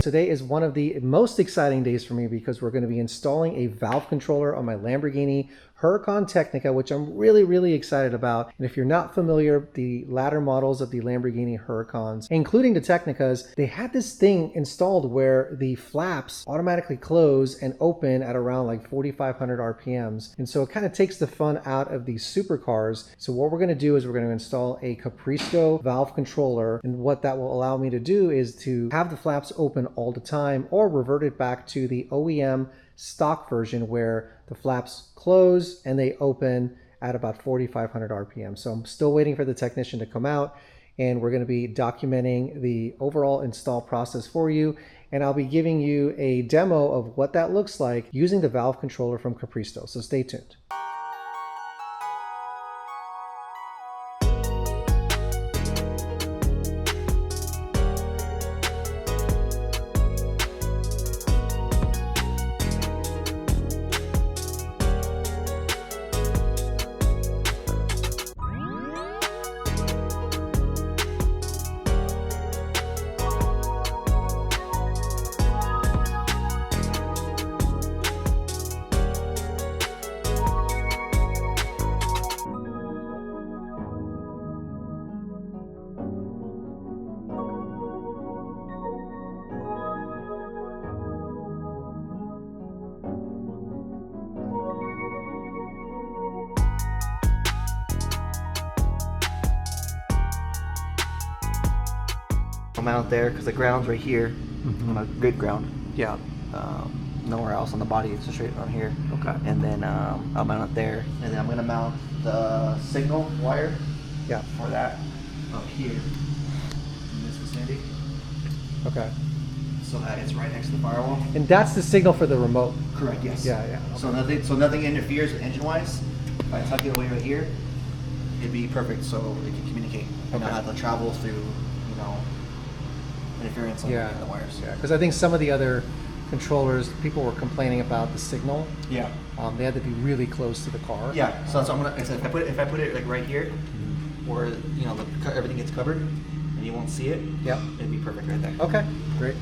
Today is one of the most exciting days for me because we're going to be installing a valve controller on my Lamborghini Huracan Tecnica, which I'm really excited about. And if you're not familiar, the latter models of the Lamborghini Huracans, including the Tecnicas, they had this thing installed where the flaps automatically close and open at around like 4,500 RPMs. And so it kind of takes the fun out of these supercars. So what we're going to do is we're going to install a Capristo valve controller. And what that will allow me to do is to have the flaps open all the time or revert it back to the OEM stock version where the flaps close and they open at about 4,500 RPM. So I'm still waiting for the technician to come out, and we're going to be documenting the overall install process for you. And I'll be giving you a demo of what that looks like using the valve controller from Capristo. So stay tuned. I'm out there because the ground's right here on a good ground. Yeah. Nowhere else on the body, it's straight on here. Okay. And then I'll mount it there, and then I'm gonna mount the signal wire. Yeah. For that up here in this vicinity, Okay. so that it's right next to the firewall. And that's the signal for the remote. Correct. Yes. Yeah. Okay. So nothing interferes with engine-wise. If I tuck it away right here, it'd be perfect, so it can communicate. And not have to travel through, interference on the wires. Yeah, because I think some of the other controllers, people were complaining about the signal. Yeah. They had to be really close to the car. Yeah. So that's what I'm gonna. So if I put it like right here, where everything gets covered, and you won't see it. Yep. It'd be perfect right there. Okay. Great.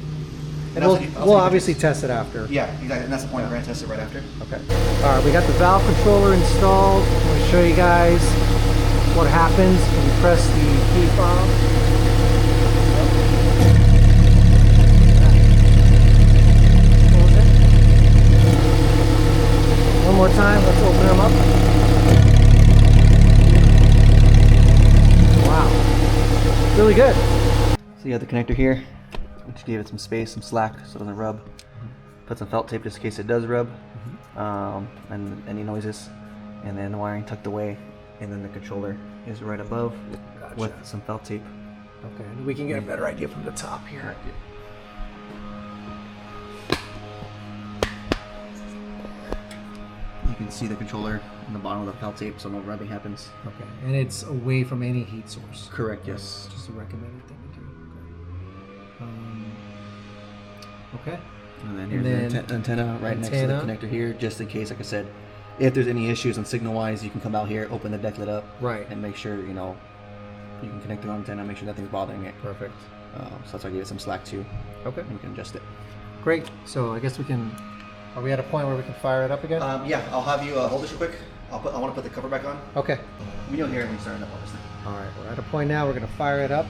And And we'll obviously test it after. Yeah. Exactly. And that's the point. We're gonna test it right after. Okay. All right. We got the valve controller installed. I'm going to show you guys what happens when you press the key fob. One more time, let's open them up. Wow, really good. So you have the connector here. Just gave it some space, some slack, so it doesn't rub. Put some felt tape just in case it does rub, and any noises. And then the wiring tucked away, and then the controller is right above with some felt tape. Okay, and we can get a better idea from the top here. You can see the controller on the bottom of the felt tape, so no rubbing happens. Okay, and it's away from any heat source. Correct, yes. Just a recommended thing to do. Okay. And then here's the antenna right next to the connector here, just in case, like I said, if there's any issues on signal-wise, you can come out here, open the deck lid up, right, and make sure, you can connect the antenna, make sure nothing's bothering it. Perfect. So that's why I gave it some slack too. Okay. And you can adjust it. Great. So I guess we can. Are we at a point where we can fire it up again? Yeah, I'll have you hold this real quick. I want to put the cover back on. Okay. You'll hear me starting up on this thing. All right, we're at a point now. We're going to fire it up.